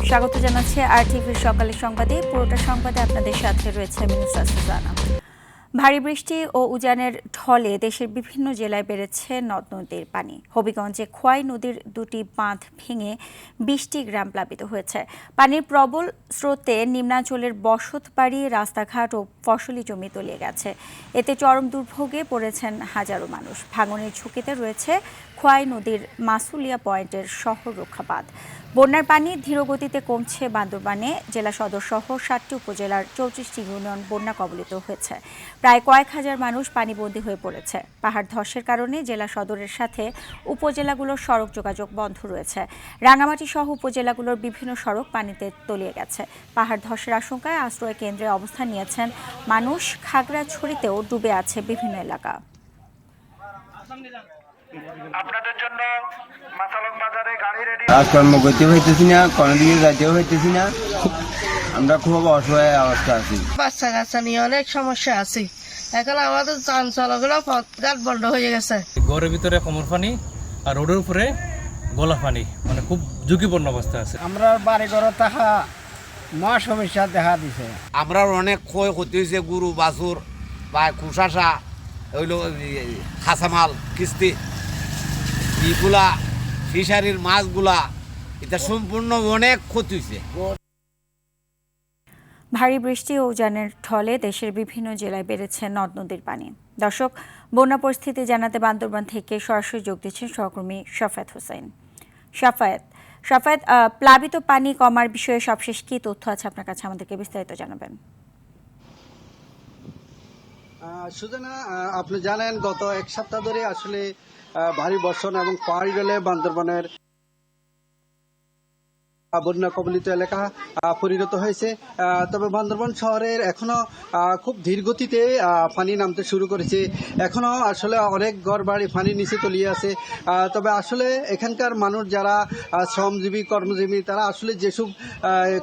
স্বাগত জানাচ্ছি আরটিভির সকালের সংবাদে। পুরোটা সংবাদে আপনাদের সাথে রয়েছে আমি নুসরাত সুজানা। ভারী বৃষ্টি ও উজানের ঢলে দেশের বিভিন্ন জেলায় বেড়েছে নদ নদীর পানি। হবিগঞ্জে খোয়াই নদীর দুটি বাঁধ ভেঙে ২০টি গ্রাম প্লাবিত হয়েছে। পানির প্রবল স্রোতে নিম্নাঞ্চলের বসতবাড়ি, রাস্তাঘাট ও ফসলি জমি তলিয়ে গেছে। এতে চরম দুর্ভোগে পড়েছেন হাজারো মানুষ। ভাঙনের ঝুঁকিতে রয়েছে খোয়াই নদীর মাসুলিয়া পয়েন্টের শহর রক্ষা বাঁধ। বন্যার পানি ধীরগতিতে কমছে বান্দরবানে। জেলা সদর সহ ৭টি উপজেলার ৩৪টি ইউনিয়ন বন্যা কবলিত হয়েছে। প্রায় কয়েক হাজার মানুষ পানিবন্দী হয়ে পড়েছে। পাহাড় ধসের কারণে জেলা সদরের সাথে উপজেলাগুলোর সড়ক যোগাযোগ বন্ধ রয়েছে। রাঙামাটি সহ উপজেলাগুলোর বিভিন্ন সড়ক পানিতে তলিয়ে গেছে। পাহাড় ধসের আশঙ্কায় আশ্রয় কেন্দ্রে অবস্থান নিয়েছেন মানুষ। খাগড়াছড়িতেও ডুবে আছে বিভিন্ন এলাকা। আপনাদের জন্য মাসালং বাজারে গাড়ি রেডি। কাজকর্ম করতে হইতেছি না, কোনো দিকে যাইতেও হইতেছি না। আমরা খুব অসহায় অবস্থা আছি। বাচ্চা কাচ্চা নিয়ে অনেক সমস্যা আছে। এখন আমাদের যান চলাচল পথঘাট বন্ধ হয়ে গেছে। ঘরের ভিতরে কোমর পানি আর রোডের উপরে গলা পানি, মানে খুব ঝুঁকিপূর্ণ অবস্থা আছে। আমরা বাড়ি ঘর তাহা মহা সমস্যা দেখা দিছে। আমরা অনেক ক্ষয়ক্ষতি হয়েছে, গরু বাছুর বা কুশাসা হইল, খাসামাল কিস্তি ইগুলা ফিশারির মাছগুলা, এটা সম্পূর্ণ অনেক ক্ষতি হয়েছে। ভারী বৃষ্টি ও উজানের ঢলে দেশের বিভিন্ন জেলায় বেড়েছে নদ নদীর পানি। দর্শক, বন্যা পরিস্থিতি জানাতে বান্দরবান থেকে সরাসরি যোগ দিচ্ছেন সহকর্মী শাফায়েত হোসেন। শাফায়েত, প্লাবিত পানি কমার বিষয়ে সবশেষ কি তথ্য আছে আপনার কাছে, আমাদেরকে বিস্তারিত জানাবেন। সুজানা, আপনি জানেন গত এক সপ্তাহ ধরে আসলে ভারী বর্ষণ এবং পাহাড়ি রেলে বান্দরবানের বন্যা কবলিত এলাকা পরিণত হয়েছে। তবে বান্দরবান শহরের এখনো খুব ধীর গতিতে পানি নামতে শুরু করেছে। এখনো আসলে অনেক ঘর বাড়ি পানির নিচে তলিয়ে আছে। তবে আসলে এখানকার মানুষ যারা শ্রমজীবী কর্মজীবী, তারা আসলে যেসব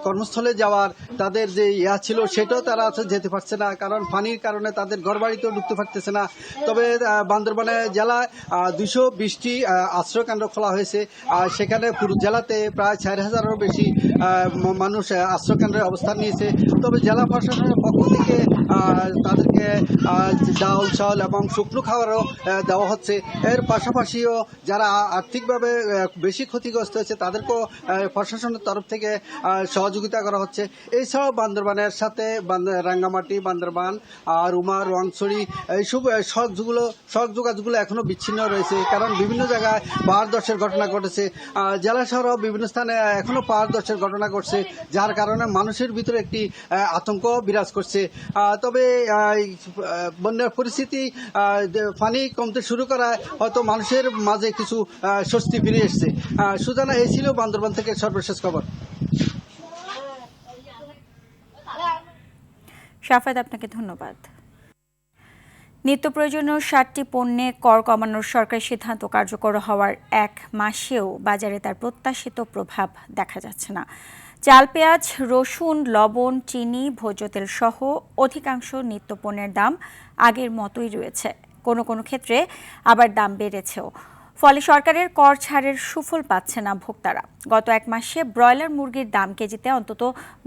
কর্মস্থলে যাওয়ার তাদের যে ছিল সেটাও তারা যেতে পারছে না, কারণ পানির কারণে তাদের ঘর বাড়িতেও ঢুকতে পারতেছে না। তবে বান্দরবানে জেলায় ২২০টি আশ্রয়কেন্দ্র খোলা হয়েছে। সেখানে পুরো জেলাতে প্রায় ৪,০০০-এরও বেশি মানুষ আশ্রয়কেন্দ্রে অবস্থান নিয়েছে। তবে জেলা প্রশাসনের পক্ষ থেকে তাদেরকে ডাউল চাউল এবং শুকনো খাবারও দেওয়া হচ্ছে। এর পাশাপাশিও যারা আর্থিকভাবে বেশি ক্ষতিগ্রস্ত হয়েছে তাদেরকেও প্রশাসনের তরফ থেকে সহযোগিতা করা হচ্ছে। এছাড়াও বান্দরবানের সাথে রাঙ্গামাটি, বান্দরবান, রুমা, রোয়াংছড়ি এইসব সড়ক যোগাযোগগুলো এখনো বিচ্ছিন্ন রয়েছে, কারণ বিভিন্ন জায়গায় পাহাড় ধসের ঘটনা ঘটেছে। জেলা শহরেও বিভিন্ন স্থানে এখনো পাহাড় ধসের ঘটনা ঘটছে, যার কারণে মানুষের ভিতরে একটি আতঙ্ক বিরাজ করছে। তবে বন্যার পরিস্থিতি পানি কমতে শুরু করায় হয়তো মানুষের মাঝে কিছু স্বস্তি ফিরে এসছে। সুজানা, এই ছিল বান্দরবান থেকে সর্বশেষ খবর। শাফায়েত, আপনাকে ধন্যবাদ। নিত্য প্রয়োজনীয় ৬০টি পণ্যে কর কমানোর সরকারি সিদ্ধান্ত কার্যকর হওয়ার এক মাসেও বাজারে তার প্রত্যাশিত প্রভাব দেখা যাচ্ছে না। চাল, পেঁয়াজ, রসুন, লবণ, চিনি, ভোজ্য তেল সহ অধিকাংশ নিত্যপণ্যের দাম আগের মতোই রয়েছে। কোনো কোনো ক্ষেত্রে আবার দাম বেড়েছেও। ফলে সরকারের কর ছাড়ের সুফল পাচ্ছে না ভোক্তারা। গত এক মাসে ব্রয়লার মুরগির দাম কেজিতে অন্তত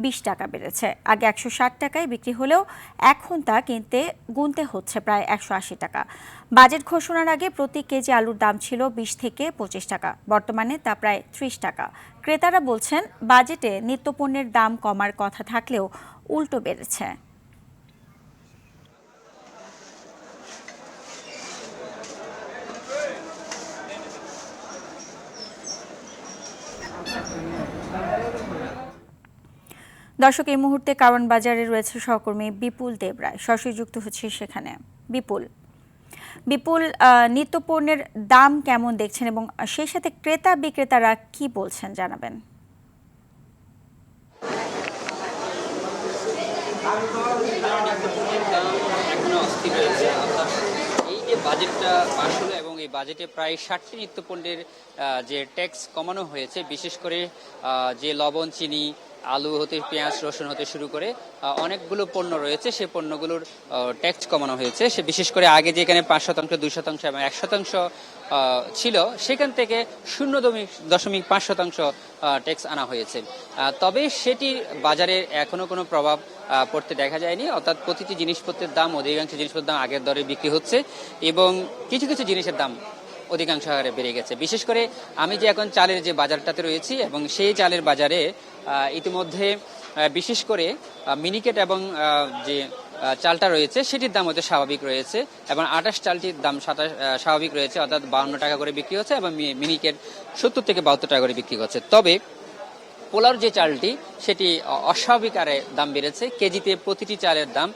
২০ টাকা বেড়েছে। আগে ১৬০ টাকায় বিক্রি হলেও এখন তা গুনতে হচ্ছে প্রায় ১৮০ টাকা। বাজেট ঘোষণার আগে প্রতি কেজি আলুর দাম ছিল ২০ থেকে ২৫ টাকা, বর্তমানে তা প্রায় ৩০ টাকা। ক্রেতারা বলছেন, বাজেটে নিত্যপণ্যের দাম কমার কথা থাকলেও উল্টো বেড়েছে। দর্শক, এই মুহূর্তে কারণ বাজারে রয়েছে সহকর্মী বিপুল দেবরায়, সরাসরি যুক্ত হচ্ছে সেখানে। বিপুল, নিত্যপণ্যের দাম কেমন দেখছেন এবং সেই সাথে ক্রেতা বিক্রেতারা কি বলছেন জানাবেন। এই যে বাজেটটা পাশ হলো এবং এই বাজেটে প্রায় ৬০টি নিত্যপণ্যের যে ট্যাক্স কমানো হয়েছে, বিশেষ করে যে লবণ, চিনি, আলু হতে পেঁয়াজ রসুন হতে শুরু করে অনেকগুলো পণ্য রয়েছে, সেই পণ্যগুলোর ট্যাক্স কমানো হয়েছে। সে বিশেষ করে আগে যেখানে 5%, 2% এবং 1% ছিল, সেখান থেকে 0.5% ট্যাক্স আনা হয়েছে। তবে সেটি বাজারে এখনো কোনো প্রভাব পড়তে দেখা যায়নি, অর্থাৎ প্রতিটি জিনিসপত্রের দাম, অধিকাংশ জিনিসপত্রের দাম আগের দরে বিক্রি হচ্ছে এবং কিছু কিছু জিনিসের দাম অধিকাংশ হারে বেড়ে গেছে। বিশেষ করে আমি যে এখন চালের যে বাজারটাতে রয়েছি এবং সেই চালের বাজারে ইতিমধ্যে বিশেষ করে মিনিকেট এবং যে চালটা রয়েছে সেটির দাম হয়তো স্বাভাবিক রয়েছে এবং 28 চালটির দাম স্বাভাবিক রয়েছে, অর্থাৎ 52 টাকা করে বিক্রি হচ্ছে এবং মিনিকেট 70 থেকে 72 টাকা করে বিক্রি হচ্ছে। তবে পোলার যে চালটি সেটি অস্বাভাবিক আরে দাম বেড়েছে। কেজিতে প্রতিটি চালের দাম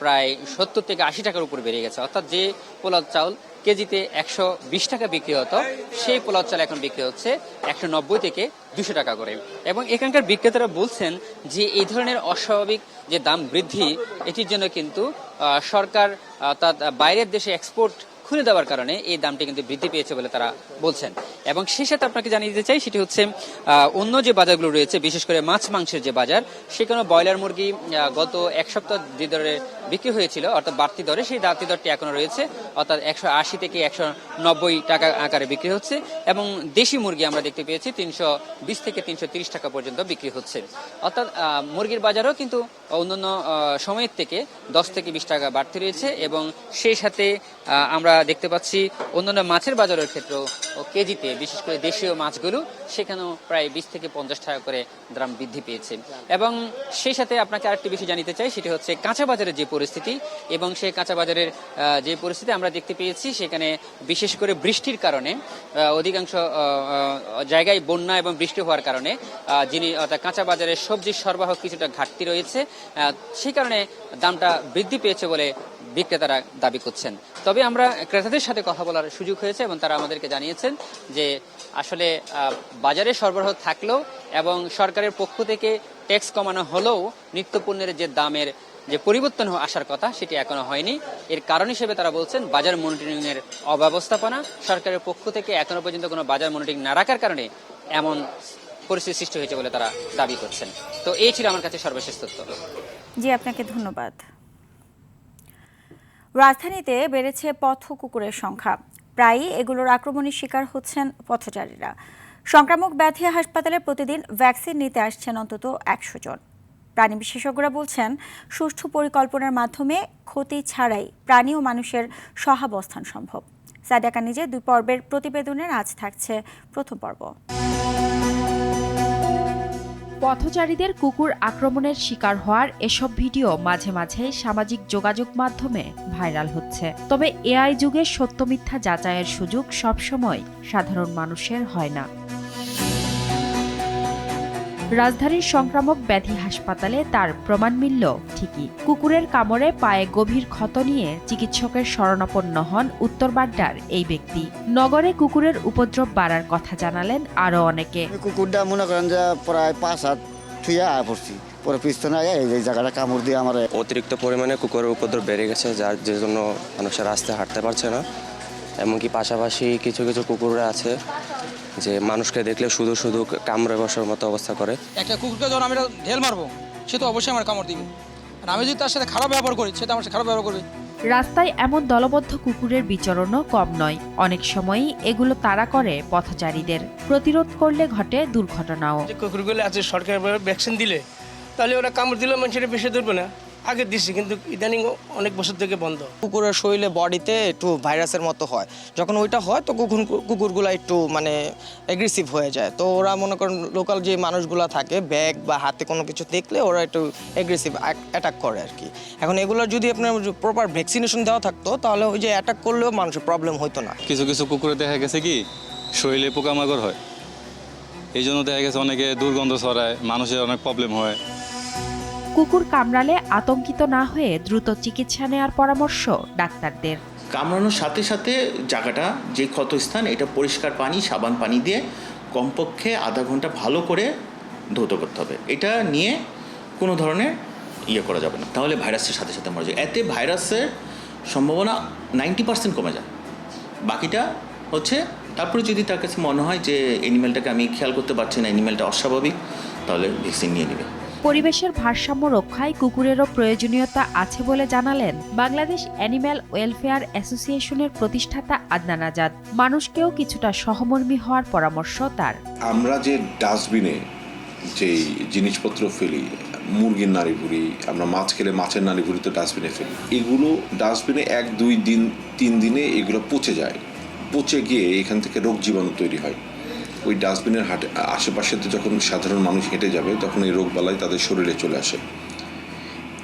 প্রায় 70 থেকে 80 টাকার উপর বেড়ে গেছে, অর্থাৎ যে পোলার চাল কেজিতে 120 টাকা বিক্রি হতো সেই পোলাও চাল এখন বিক্রি হচ্ছে 190 থেকে 200 টাকা করে। এবং এখানকার বিক্রেতারা বলছেন যে এই ধরনের অস্বাভাবিক যে দাম বৃদ্ধি, এটির জন্য কিন্তু সরকার অর্থাৎ বাইরের দেশে এক্সপোর্ট খুলে দেওয়ার কারণে এই দামটি কিন্তু বৃদ্ধি পেয়েছে বলে তারা বলছেন। এবং সেই সাথে আপনাকে জানিয়ে দিতে চাই, সেটি হচ্ছে অন্য যে বাজারগুলো রয়েছে, বিশেষ করে মাছ মাংসের যে বাজার, সেখানে ব্রয়লার মুরগি গত এক সপ্তাহ যে দরে বিক্রি হয়েছিল অর্থাৎ বাড়তি দরে, সেই বাড়তি দরটি এখনো রয়েছে, অর্থাৎ 180 থেকে 190 টাকা আকারে বিক্রি হচ্ছে এবং দেশি মুরগি আমরা দেখতে পেয়েছি 320 থেকে 330 টাকা পর্যন্ত বিক্রি হচ্ছে। অর্থাৎ মুরগির বাজারও কিন্তু অন্যান্য সময়ের থেকে 10 থেকে 20 টাকা বাড়তি রয়েছে এবং সেই সাথে আমরা দেখতে পাচ্ছি অন্যান্য মাছের বাজারের ক্ষেত্রেও কেজিতে, বিশেষ করে দেশীয় মাছগুলো, সেখানেও প্রায় 20 থেকে 50 টাকা করে দাম বৃদ্ধি পেয়েছে। এবং সেই সাথে আপনাকে আরেকটি বিষয় জানিতে চাই, সেটি হচ্ছে কাঁচা বাজারের যে পরিস্থিতি এবং সেই কাঁচা বাজারের যে পরিস্থিতি আমরা দেখতে পেয়েছি, সেখানে বিশেষ করে বৃষ্টির কারণে অধিকাংশ জায়গায় বন্যা এবং বৃষ্টি হওয়ার কারণে অর্থাৎ কাঁচা বাজারের সবজির সরবরাহ কিছুটা ঘাটতি রয়েছে, সেই কারণে দামটা বৃদ্ধি পেয়েছে বলে বিক্রেতারা দাবি করছেন। তবে আমরা ক্রেতাদের সাথে কথা বলার সুযোগ হয়েছে এবং তারা আমাদেরকে জানিয়েছেন যে আসলে বাজারে সরবরাহ থাকলেও এবং সরকারের পক্ষ থেকে ট্যাক্স কমানো হলেও নিত্যপণ্যের যে দামের যে পরিবর্তন আসার কথা সেটি এখনো হয়নি। এর কারণ হিসেবে তারা বলছেন বাজার মনিটরিং এর অব্যবস্থাপনা, সরকারের পক্ষ থেকে এখনো পর্যন্ত কোনো বাজার মনিটরিং না রাখার কারণে এমন পরিস্থিতি সৃষ্টি হয়েছে বলে তারা দাবি করছেন। তো এই ছিল আমার কাছে সর্বশেষ তথ্য। জি, আপনাকে ধন্যবাদ। রাজধানীতে বেড়েছে পথ কুকুরের সংখ্যা, প্রায়ই এগুলোর আক্রমণের শিকার হচ্ছেন পথচারীরা। সংক্রামক ব্যাধি হাসপাতালে প্রতিদিন ভ্যাকসিন নিতে আসছেন অন্তত 100 জন। প্রাণী বিশেষজ্ঞরা বলছেন সুষ্ঠু পরিকল্পনার মাধ্যমে ক্ষতি ছাড়াই প্রাণী ও মানুষের সহাবস্থান সম্ভব। সাদিয়া নিজে 2 পর্বের প্রতিবেদনের আজ থাকছে প্রথম পর্ব। পথচারীদের কুকুর আক্রমণের শিকার হওয়ার এসব ভিডিও মাঝে মাঝে সামাজিক যোগাযোগ মাধ্যমে ভাইরাল হচ্ছে। তবে এআই যুগে সত্য মিথ্যা যাচাইয়ের সুযোগ সবসময় সাধারণ মানুষের হয় না। রাজধানীর সংক্রামক ব্যাধি হাসপাতালে তার প্রমাণ মিলল ঠিকই। কুকুরের কামড়ে পায়ে গভীর ক্ষত নিয়ে চিকিৎসকের শরণাপন্ন হন উত্তর বাড্ডার এই ব্যক্তি। নগরে কুকুরের উপদ্রব বাড়ার কথা জানালেন আরো অনেকে। কুকুরটা মনে করেন যে প্রায় 5 হাত ছুঁয়ে পড়ছি, পরে পিস্তনে এই জায়গাটা কামড় দিয়ে আমার অতিরিক্ত পরিমাণে কুকুরের উপদ্রব বেড়ে গেছে, যার যে জন্য মানুষের রাস্তায় হাঁটতে পারছে না। এমনকি পাশাপাশি কিছু কিছু কুকুররা আছে যে মানুষকে দেখলে শুধু শুধু কামড়ে বসার মতো অবস্থা করে। একটা কুকুরকে যখন আমি ঢেল মারবো, সে তো অবশ্যই আমার কামড় দিবে, আর আমি যদি তার সাথে খারাপ ব্যবহার করি, সে তো আমার সাথে খারাপ ব্যবহার করবে। রাস্তায় এমন দলবদ্ধ কুকুরের বিচরণও কম নয়। অনেক সময়ই এগুলো তাড়া করে পথচারীদের। প্রতিরোধ করলে ঘটে দুর্ঘটনাও। কুকুরগুলো আছে সরকার ভ্যাকসিন দিলে তাহলে ওরা কামড় দিলে মানুষের বেশি ধরবে না। আগে দিচ্ছি, কিন্তু ইদানিং অনেক বছর থেকে বন্ধ। কুকুরের শরীরে বডিতে একটু ভাইরাসের মতো হয়, যখন ওইটা হয় তো কুকুরগুলো একটু মানে অ্যাগ্রেসিভ হয়ে যায়। তো ওরা মনে করেন লোকাল যে মানুষগুলো থাকে ব্যাগ বা হাতে কোনো কিছু দেখলে ওরা একটু অ্যাগ্রেসিভ অ্যাটাক করে আর কি। এখন এগুলো যদি আপনার প্রপার ভ্যাকসিনেশন দেওয়া থাকতো তাহলে ওই যে অ্যাটাক করলেও মানুষের প্রবলেম হতো না। কিছু কিছু কুকুরে দেখা গেছে কি শরীরে পোকামাকড় হয়, এই জন্য দেখা গেছে অনেকে দুর্গন্ধ ছড়ায়, মানুষের অনেক প্রবলেম হয়। কুকুর কামড়ালে আতঙ্কিত না হয়ে দ্রুত চিকিৎসা নেওয়ার পরামর্শ ডাক্তারদের। কামড়ানোর সাথে সাথে জায়গাটা যে ক্ষতস্থান এটা পরিষ্কার পানি, সাবান পানি দিয়ে কমপক্ষে আধা ঘন্টা ভালো করে ধৌত করতে হবে। এটা নিয়ে কোনো ধরনের করা যাবে না, তাহলে ভাইরাসের সাথে সাথে মরে যায়। এতে ভাইরাসের সম্ভাবনা 90% কমে যায়। বাকিটা হচ্ছে তারপরে যদি তার কাছে মনে হয় যে অ্যানিম্যালটাকে আমি খেয়াল করতে পারছি না, অ্যানিম্যালটা অস্বাভাবিক, তাহলে ভ্যাকসিন নিয়ে নেবে। পরিবেশের ভারসাম্য রক্ষায় কুকুরেরও প্রয়োজনীয়তা আছে বলে জানালেন বাংলাদেশ অ্যানিম্যাল ওয়েলফেয়ার অ্যাসোসিয়েশনের প্রতিষ্ঠাতা আদনান আজাদ। মানুষকেও কিছুটা সহমর্মী হওয়ার পরামর্শ তার। আমরা যে ডাস্টবিনে যেই জিনিসপত্র ফেলি, মুরগির নাড়ি ভুড়ি, আমরা মাছ খেলে মাছের নাড়ি ভুড়ি তো ডাস্টবিনে ফেলি, এগুলো ডাস্টবিনে 1-2 দিন 3 দিনে এগুলো পচে যায়। পচে গিয়ে এখান থেকে রোগ জীবাণু তৈরি হয়। ওই ডাস্টবিনের আশেপাশে যখন সাধারণ মানুষ হেঁটে যাবে তখন এই রোগবালাই তাদের শরীরে চলে আসে।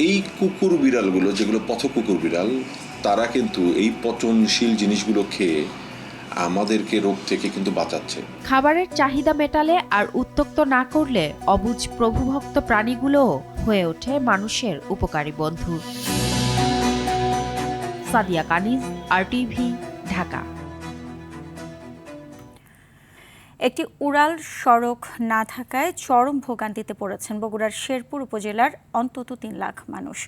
এই কুকুর বিড়ালগুলো যেগুলো পথ কুকুর বিড়াল, তারা কিন্তু এই পচনশীল জিনিসগুলো খেয়ে আমাদেরকে রোগ থেকে কিন্তু বাঁচাচ্ছে। খাবারের চাহিদা মেটালে আর উত্তক্ত না করলে অবুঝ প্রভুভক্ত প্রাণীগুলোও হয়ে ওঠে মানুষের উপকারী বন্ধু। সাদিয়া কানিজ, RTV, ঢাকা। একটি উড়াল সড়ক না থাকায় চরম ভোগান্তিতে পড়েছেন বগুড়ার শেরপুর উপজেলার অন্তত 3 লাখ মানুষ।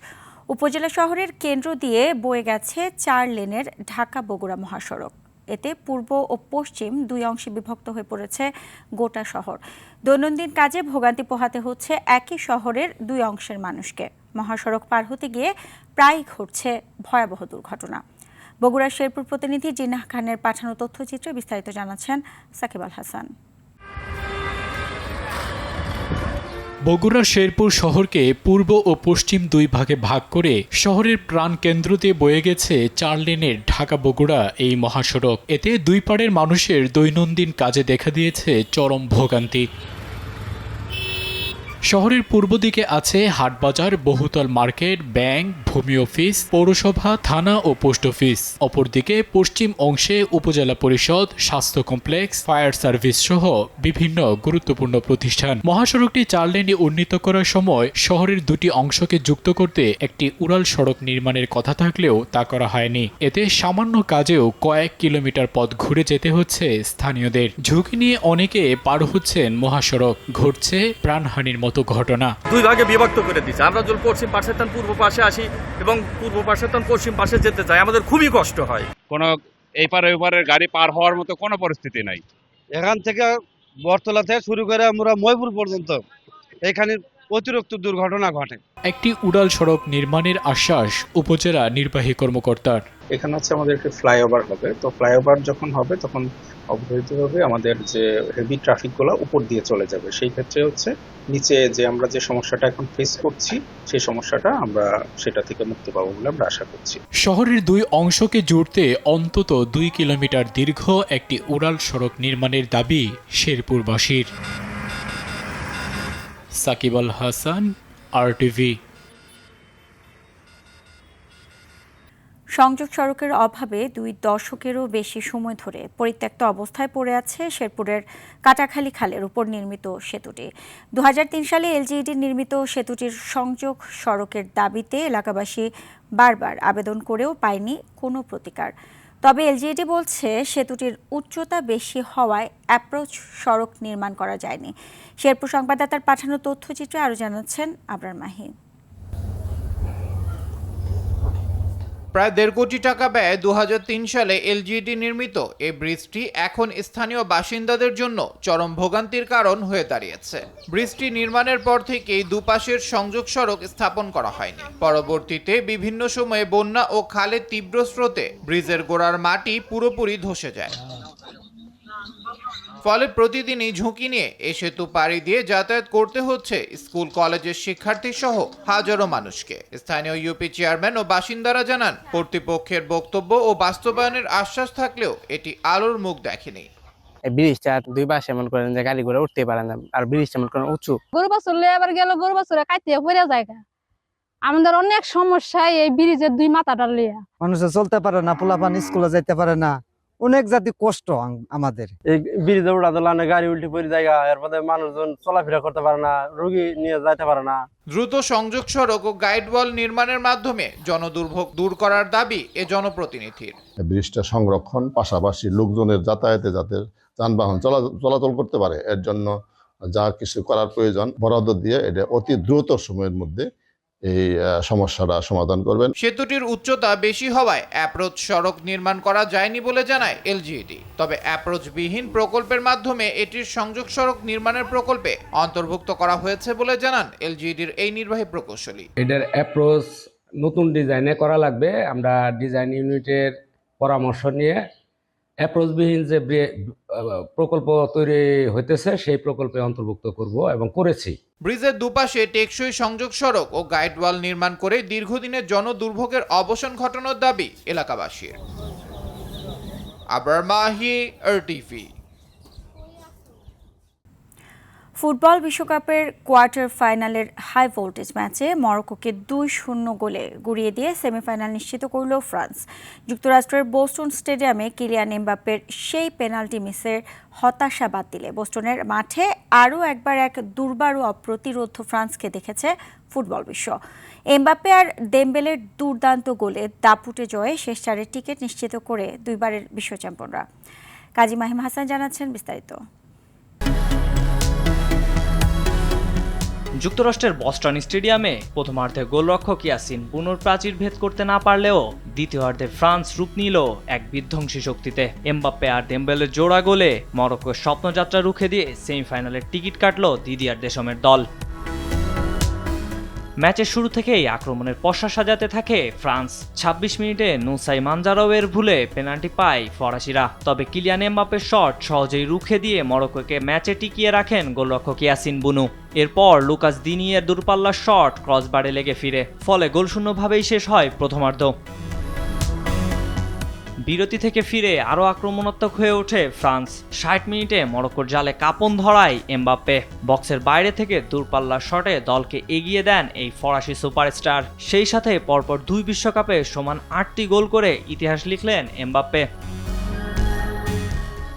উপজেলা শহরের কেন্দ্র দিয়ে বয়ে গেছে 4 লেনের ঢাকা বগুড়া মহাসড়ক। এতে পূর্ব ও পশ্চিম 2 অংশে বিভক্ত হয়ে পড়েছে গোটা শহর। দৈনন্দিন কাজে ভোগান্তি পোহাতে হচ্ছে একই শহরের 2 অংশের মানুষকে। মহাসড়ক পার হতে গিয়ে প্রায় ঘটছে ভয়াবহ দুর্ঘটনা। বগুড়ার শেরপুর প্রতিনিধি জিন্নাহ খানের পাঠানো তথ্যচিত্রে বিস্তারিত জানাচ্ছেন সাকিব আল হাসান। বগুড়ার শেরপুর শহরকে পূর্ব ও পশ্চিম 2 ভাগে ভাগ করে শহরের প্রাণ কেন্দ্রতে বয়ে গেছে 4 লেনের ঢাকা বগুড়া এই মহাসড়ক। এতে 2 পাড়ের মানুষের দৈনন্দিন কাজে দেখা দিয়েছে চরম ভোগান্তি। শহরের পূর্ব দিকে আছে হাটবাজার, বহুতল মার্কেট, ব্যাংক, ভূমি অফিস, পৌরসভা, থানা ও পোস্ট অফিস। অপরদিকে পশ্চিম অংশে উপজেলা পরিষদ, স্বাস্থ্য কমপ্লেক্স, ফায়ার সার্ভিস সহ বিভিন্ন গুরুত্বপূর্ণ প্রতিষ্ঠান। মহাসড়কটি 4 লেনে উন্নীত করার সময় শহরের 2টি অংশকে যুক্ত করতে একটি উড়াল সড়ক নির্মাণের কথা থাকলেও তা করা হয়নি। এতে সামান্য কাজেও কয়েক কিলোমিটার পথ ঘুরে যেতে হচ্ছে স্থানীয়দের। ঝুঁকি নিয়ে অনেকে পার হচ্ছেন মহাসড়ক। ঘটছে প্রাণহানির মতো ঘটনা। 2 ভাগে বিভক্ত করে দিচ্ছে। আমরা যদি পশ্চিম পাশে তখন পূর্ব পাশে আসি এবং পূর্ব পাশে তখন পশ্চিম পাশে যেতে চাই, আমাদের খুবই কষ্ট হয়। কোনো এই পারে ওই পারের গাড়ি পার হওয়ার মতো কোনো পরিস্থিতি নাই। এখান থেকে বটতলা থেকে শুরু করে আমরা ময়পুর পর্যন্ত এখানে অতিরিক্ত দুর্ঘটনা ঘটে। একটি উড়াল সড়ক নির্মাণের আশ্বাস উপজেলা নির্বাহী কর্মকর্তার। এখানে হচ্ছে আমাদের একটি ফ্লাইওভার হবে, তো ফ্লাইওভার যখন হবে তখন অবধারিতভাবে আমাদের যে হেভি ট্রাফিকগুলো উপর দিয়ে চলে যাবে। সেই ক্ষেত্রে হচ্ছে নিচে যে আমরা যে সমস্যাটা এখন ফেস করছি সেই সমস্যাটা আমরা সেটা থেকে মুক্তি পাবো বলে আমরা আশা করছি। শহরের 2 অংশকে জুড়তে অন্তত 2 কিলোমিটার দীর্ঘ একটি উড়াল সড়ক নির্মাণের দাবি শেরপুরবাসীর। সাকিব আল হাসান, RTV। সংযোগ সড়কের অভাবে 2 দশকেরও বেশি সময় ধরে পরিত্যক্ত অবস্থায় পড়ে আছে শেরপুরের কাটাখালী খালের উপর নির্মিত সেতুটি। 2003 সালে LGED নির্মিত সেতুটির সংযোগ সড়কের দাবিতে এলাকাবাসী বারবার আবেদন করেও পায়নি কোনো প্রতিকার। তবে LGED বলছে সেতুটির উচ্চতা বেশি হওয়ায় অ্যাপ্রোচ সড়ক নির্মাণ করা যায়নি। শেরপুর সংবাদদাতার পাঠানো তথ্যচিত্রে আরও জানাচ্ছেন আবরার মাহি। প্রায় 1.5 কোটি টাকা ব্যয়ে 2003 সালে LGED নির্মিত এই ব্রিজটি এখন স্থানীয় বাসিন্দাদের জন্য চরম ভোগান্তির কারণ হয়ে দাঁড়িয়েছে। ব্রিজটি নির্মাণের পর থেকেই দুপাশের সংযোগ সড়ক স্থাপন করা হয়নি। পরবর্তীতে বিভিন্ন সময়ে বন্যা ও খালের তীব্র স্রোতে ব্রিজের গোড়ার মাটি পুরোপুরি ধসে যায়। ফলে প্রতিদিনই ঝুঁকি নিয়ে এই সেতু পাড়ি দিয়ে যাতায়াত করতে হচ্ছে স্কুল কলেজের শিক্ষার্থী সহ হাজারো মানুষকে। স্থানীয় ইউপি চেয়ারম্যান ও বাসিন্দারা জানান, কর্তৃপক্ষের বক্তব্য ও বাস্তবায়নের আশ্বাস থাকলেও এটি আলোর মুখ দেখেনি। ব্রিজটা 2 পাশে এমন করেন যে গাড়ি ঘোড়া উঠতে পারে না, আর ব্রিজটা এমন করেন উঁচু। গরু বাছুর আবার গেল, গরু বাছুরে কাইতে পড়ে যায়। আমাদের অনেক সমস্যা এই ব্রিজের 2 মাথাটা লিয়া। মানুষ চলতে পারে না, পোলাপান স্কুলে যেতে পারে না, অনেক জাতি কষ্ট আমাদের। এই ব্রিজে উড়া দোলানে গাড়ি উল্টে পড়ে জায়গা, এরপরে মানুষজন চলাফেরা করতে পারে না, রোগী নিয়ে যেতে পারে না। দ্রুত সংযোগ সড়ক ও গাইড ওয়াল নির্মাণের মাধ্যমে জনদুর্ভোগ দূর করার দাবি এ জনপ্রতিনিধির। ব্রিজটা সংরক্ষণ, পাশাপাশি লোকজনের যাতায়াতে যাতে যানবাহন চলাচল করতে পারে, এর জন্য যা কিছু করার প্রয়োজন বরাদ্দ দিয়ে এটা অতি দ্রুত সময়ের মধ্যে এই সমস্যাটা সমাধান করবেন। সেতুটির উচ্চতা বেশি হওয়ায় অ্যাপ্রোচ সড়ক নির্মাণ করা যায়নি বলে জানায় এলজিইডি। তবে অ্যাপ্রোচবিহীন প্রকল্পের মাধ্যমে এটির সংযোগ সড়ক নির্মাণের প্রকল্পে অন্তর্ভুক্ত করা হয়েছে বলে জানান এলজিইডির এই নির্বাহী প্রকৌশলী। এটার অ্যাপ্রোচ নতুন ডিজাইনে করা লাগবে। আমরা ডিজাইন ইউনিটের পরামর্শ নিয়ে অ্যাপ্রোচবিহীন যে প্রকল্প তৈরি হইতেছে সেই প্রকল্পে অন্তর্ভুক্ত করব এবং করেছি। ব্রিজের দুপাশে টেকসই সংযোগ সড়ক ও গাইডওয়াল নির্মাণ করে দীর্ঘদিনের জনদুর্ভোগের অবসান ঘটানোর দাবি এলাকাবাসীর। আবরার মাহি, RTV। ফুটবল বিশ্বকাপের কোয়ার্টার ফাইনালের হাই ভোল্টেজ ম্যাচে মরক্কোকে 2-0 গোলে গুড়িয়ে দিয়ে সেমিফাইনাল নিশ্চিত করল ফ্রান্স। যুক্তরাষ্ট্রের বোস্টন স্টেডিয়ামে কিলিয়ান এমবাপ্পের সেই পেনাল্টি মিসের হতাশা বাদ দিলে বোস্টনের মাঠে আরও একবার এক দুর্বার ও অপ্রতিরোধ্য ফ্রান্সকে দেখেছে ফুটবল বিশ্ব। এমবাপ্পে আর দেমবেলের দুর্দান্ত গোলে দাপুটে জয়ে শেষ চারের টিকিট নিশ্চিত করে দুইবারের বিশ্ব চ্যাম্পিয়নরা। কাজী মাহিম হাসান জানাচ্ছেন বিস্তারিত। যুক্তরাষ্ট্রের বস্টন স্টেডিয়ামে প্রথমার্ধে গোলরক্ষক ইয়াসিন বুনোর প্রাচীর ভেদ করতে না পারলেও দ্বিতীয়ার্ধে ফ্রান্স রূপ নিল এক বিধ্বংসী শক্তিতে। এমবাপ্পে আর ডেম্বেলের জোড়া গোলে মরক্কোর স্বপ্নযাত্রা রুখে দিয়ে সেমিফাইনালের টিকিট কাটল দিদিয়ার দেশমের দল। ম্যাচের শুরু থেকেই আক্রমণের পসরা সাজাতে থাকে ফ্রান্স। ২৬ মিনিটে নুসাই মানজারোয়ের ভুলে পেনাল্টি পায় ফরাসিরা। তবে কিলিয়ান এমবাপ্পের শট সহজেই রুখে দিয়ে মরক্কোকে ম্যাচে টিকিয়ে রাখেন গোলরক্ষক ইয়াসিন বুনো। এরপর লুকাস দিনিয়ের দূরপাল্লার শট ক্রসবারে লেগে ফিরে, ফলে গোলশূন্যভাবেই শেষ হয় প্রথমার্ধ। বিরতি থেকে ফিরে আরও আক্রমণাত্মক হয়ে ওঠে ফ্রান্স। ৬০ মিনিটে মরক্কোর জালে কাঁপন ধরায় এমবাপ্পে। বক্সের বাইরে থেকে দূরপাল্লার শটে দলকে এগিয়ে দেন এই ফরাসি সুপারস্টার। সেই সাথে পরপর ২ বিশ্বকাপে সমান ৮টি গোল করে ইতিহাস লিখলেন এমবাপ্পে।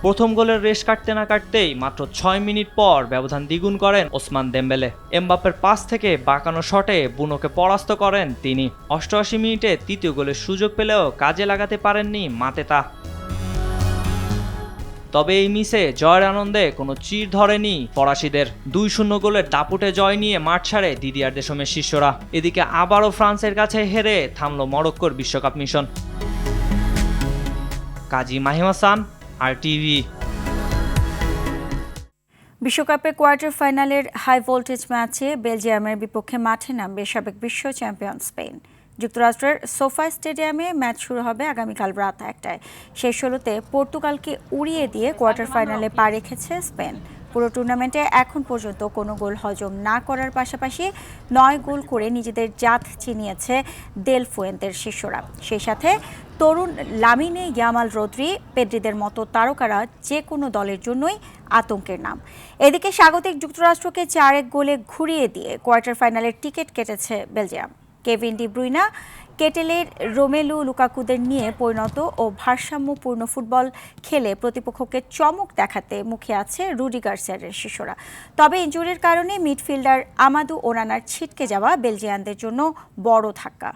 প্রথম গোলের রেশ কাটতে না কাটতেই মাত্র ৬ মিনিট পর ব্যবধান দ্বিগুণ করেন ওসমান দেমবেলে। এমবাপ্পের পাস থেকে বাঁকানো শটে বুনোকে পরাস্ত করেন তিনি। ৮৮ মিনিটে তৃতীয় গোলের সুযোগ পেলেও কাজে লাগাতে পারেননি মাতেতা। তবে এই মিসে জয়ের আনন্দে কোনো চির ধরেনি ফরাসিদের। ২-০ গোলের দাপুটে জয় নিয়ে মাঠ ছাড়ে দিদিয়ার দেশমের শিষ্যরা। এদিকে আবারও ফ্রান্সের কাছে হেরে থামল মরক্কোর বিশ্বকাপ মিশন। কাজী মাহিম হাসান, RTV। বিশ্বকাপে কোয়ার্টার ফাইনালের হাই ভোল্টেজ ম্যাচে বেলজিয়ামের বিপক্ষে মাঠে নামবে সাবেক বিশ্ব চ্যাম্পিয়ন স্পেন। যুক্তরাষ্ট্রের সোফা স্টেডিয়ামে ম্যাচ শুরু হবে আগামীকাল রাত ১টায়। শেষ ষোলোতে পর্তুগালকে উড়িয়ে দিয়ে কোয়ার্টার ফাইনালে পা রেখেছে স্পেন। পুরো টুর্নামেন্টে এখন পর্যন্ত কোনো গোল হজম না করার পাশাপাশি ৯ গোল করে নিজেদের জাত চিনিয়েছে দেল ফুয়েন্তের শিষ্যরা। সেই সাথে তরুণ লামিনে ইয়ামাল, রদ্রি, পেড্রিদের মতো তারকারা যে কোনো দলের জন্যই আতঙ্কের নাম। এদিকে স্বাগতিক যুক্তরাষ্ট্রকে ৪-১ গোলে ঘুরিয়ে দিয়ে কোয়ার্টার ফাইনালের টিকিট কেটেছে বেলজিয়াম। কেভিন ডি ব্রুইনা, কেটেলের রোমেলু লুকাকুদের নিয়ে পরিণত ও ভারসাম্যপূর্ণ ফুটবল খেলে প্রতিপক্ষকে চমক দেখাতে মুখে আছে রুডি গার্সিয়ার শিষ্যরা। তবে ইনজুরির কারণে মিডফিল্ডার আমাদু ওনানার ছিটকে যাওয়া বেলজিয়ানদের জন্য বড় ধাক্কা।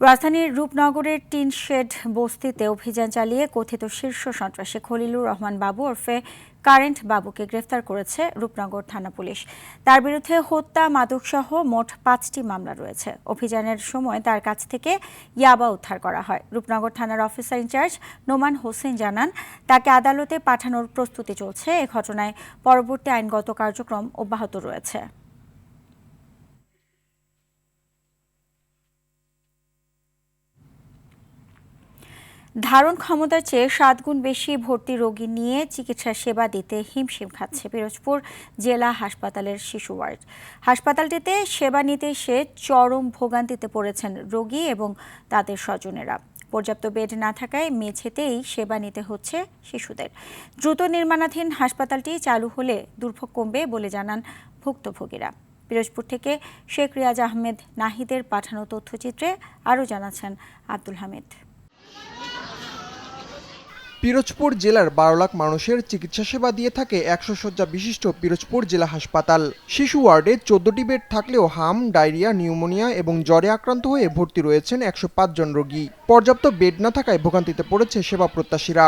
রাজধানীর রূপনগরের টিন শেড বস্তিতে অভিযান চালিয়ে কথিত শীর্ষ সন্ত্রাসী খলিলুর রহমান বাবু ওরফে কারেন্ট বাবুকে গ্রেফতার করেছে রূপনগর থানা পুলিশ। তার বিরুদ্ধে হত্যা, মাদকসহ মোট ৫টি মামলা রয়েছে। অভিযানের সময় তার কাছ থেকে ইয়াবা উদ্ধার করা হয়। রূপনগর থানার অফিসার ইনচার্জ নোমান হোসেন জানান, তাকে আদালতে পাঠানোর প্রস্তুতি চলছে। এ ঘটনায় পরবর্তী আইনগত কার্যক্রম অব্যাহত রয়েছে। ধারণ ক্ষমতার চেয়ে ৭ গুণ বেশি ভর্তি রোগী নিয়ে চিকিৎসা সেবা দিতে হিমশিম খাচ্ছে পিরোজপুর জেলা হাসপাতালের শিশু ওয়ার্ড। হাসপাতালটিতে সেবা নিতে এসে চরম ভোগান্তিতে পড়েছেন রোগী এবং তাদের স্বজনেরা। পর্যাপ্ত বেড না থাকায় মেঝেতেই সেবা নিতে হচ্ছে শিশুদের। দ্রুত নির্মাণাধীন হাসপাতালটি চালু হলে দুর্ভোগ কমবে বলে জানান ভুক্তভোগীরা। পিরোজপুর থেকে শেখ রিয়াজ আহমেদ নাহিদের পাঠানো তথ্যচিত্রে আরও জানাচ্ছেন আব্দুল হামিদ। পিরোজপুর জেলার ১২ লাখ মানুষের চিকিৎসা সেবা দিয়ে থাকে ১০০ শয্যা বিশিষ্ট পিরোজপুর জেলা হাসপাতাল। শিশু ওয়ার্ডে ১৪টি বেড থাকলেও হাম, ডায়রিয়া, নিউমোনিয়া এবং জ্বরে আক্রান্ত হয়ে ভর্তি রয়েছেন ১০৫ জন রোগী। পর্যাপ্ত বেড না থাকায় ভোগান্তিতে পড়েছে সেবা প্রত্যাশীরা।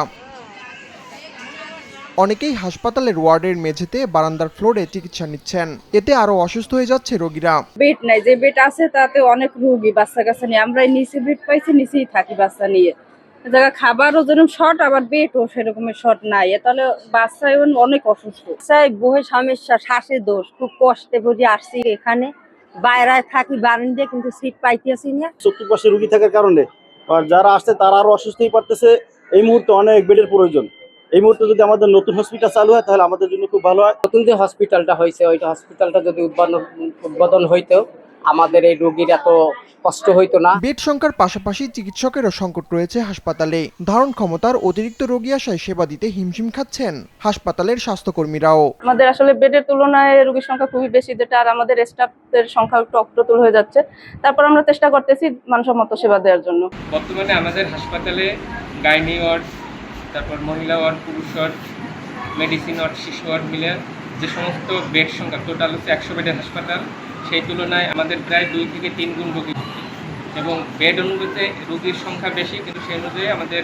অনেকেই হাসপাতালের ওয়ার্ডের মেঝেতে বারান্দার ফ্লোরে চিকিৎসা নিচ্ছেন। এতে আরো অসুস্থ হয়ে যাচ্ছে রোগীরা। বেড নাই, যে বেড আছে তাতে অনেক রোগী বাচ্চা কাচ্চা নিয়ে, আমরা নিচে বেড পাইছি, নিচেই থাকি বাচ্চা নিয়ে। জায়গা খাবারও যেরকম শর্ট, আবার বেডও সেরকমের শর্ট নাই, তাহলে বাচ্চা অনেক অসুস্থ। বহে সমস্যা, শ্বাসের দোষ, খুব কষ্টে বুঝে আসছি এখানে, বাইরে থাকি বারান্দে, কিন্তু সিট পাইতেছি না। চতুর্পাশে রোগী থাকার কারণে আর যারা আসছে তারা আরো অসুস্থ হয়ে পড়তেছে। এই মুহূর্তে অনেক বেডের প্রয়োজন। এই মুহূর্তে যদি আমাদের নতুন হসপিটাল চালু হয় তাহলে আমাদের জন্য খুব ভালো হয়। নতুন যে হসপিটালটা হয়েছে, ওইটা হসপিটালটা যদি উদ্বোধন হইতো আমাদের এই রোগীর এত কষ্ট হইতো না। বেড সংখ্যার পাশাপাশি চিকিৎসকেরও সংকট রয়েছে হাসপাতালে। ধারণ ক্ষমতার অতিরিক্ত রোগী আসায় সেবা দিতে হিমশিম খাচ্ছেন হাসপাতালের স্বাস্থ্যকর্মীরাও। আমাদের আসলে বেডের তুলনায় রোগীর সংখ্যা খুবই বেশি, যেটা আর আমাদের স্টাফের সংখ্যা একটু অপ্রতুল হয়ে যাচ্ছে। তারপর আমরা চেষ্টা করতেছি মানসম্মত সেবা দেওয়ার জন্য। বর্তমানে আমাদের হাসপাতালে গাইনি ওয়ার্ড, তারপর মহিলা ওয়ার্ড, পুরুষ ওয়ার্ড, মেডিসিন ওয়ার্ড, শিশু ওয়ার্ড মিলে যে সমস্ত বেড সংখ্যা, টোটাল হচ্ছে 100 বেডের হাসপাতাল, সেই তুলনায় আমাদের প্রায় 2 থেকে 3 গুণ রোগী, এবং বেড অনুযায়ী রোগীর সংখ্যা বেশি, কিন্তু সেই অনুযায়ী আমাদের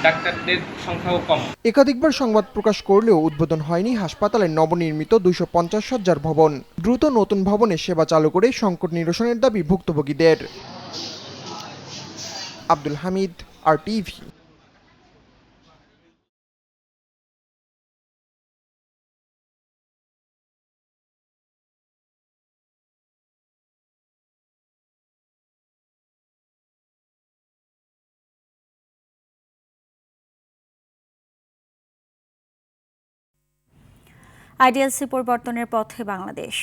ডাক্তারদের সংখ্যাও কম। একাধিকবার সংবাদ প্রকাশ করলেও উদ্বোধন হয়নি হাসপাতালের নবনির্মিত 250 শয্যার ভবন। দ্রুত নতুন ভবনে সেবা চালু করে সংকট নিরসনের দাবি ভুক্তভোগীদের। আব্দুল হামিদ, RTV। আইডিএলসি পরিবর্তনের পথে বাংলাদেশ।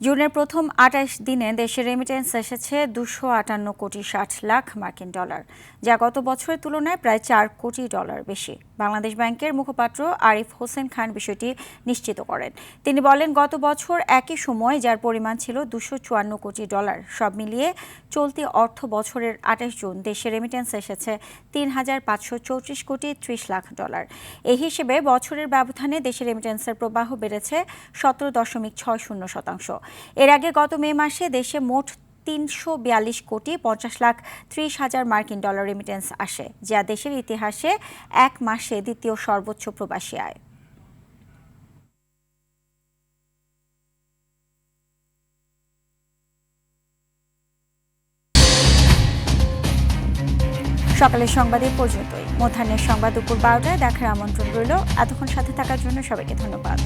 জুনের প্রথম 28 দিনে দেশে রেমিটেন্স এসেছে 258 কোটি 60 লাখ মার্কিন ডলার, যা গত বছরের তুলনায় প্রায় 4 কোটি ডলার বেশি। বাংলাদেশ ব্যাংকের মুখপাত্র আরিফ হোসেন খান বিষয়টি নিশ্চিত করেন। তিনি বলেন, গত বছর একই সময় যার পরিমাণ ছিল 254 কোটি ডলার, সব মিলিয়ে চলতি অর্থ বছরের 28 জুন দেশে রেমিটেন্স এসেছে 3,534 কোটি 30 লাখ ডলার। এই হিসেবে বছরের ব্যবধানে দেশে রেমিটেন্সের প্রবাহ বেড়েছে 17.60%। এর আগে গত মে মাসে দেশে মোট 342 কোটি 50 লাখ 30 হাজার মার্কিন ডলার রেমিটেন্স আসে, যা দেশের ইতিহাসে এক মাসে দ্বিতীয় সর্বোচ্চ প্রবাসী আয়। সকালের সংবাদে পর্যন্তই। মধ্যাহ্নের সংবাদ দুপুর 12টায় দেখার আমন্ত্রণ রইল। এতক্ষণ সাথে থাকার জন্য সবাইকে ধন্যবাদ।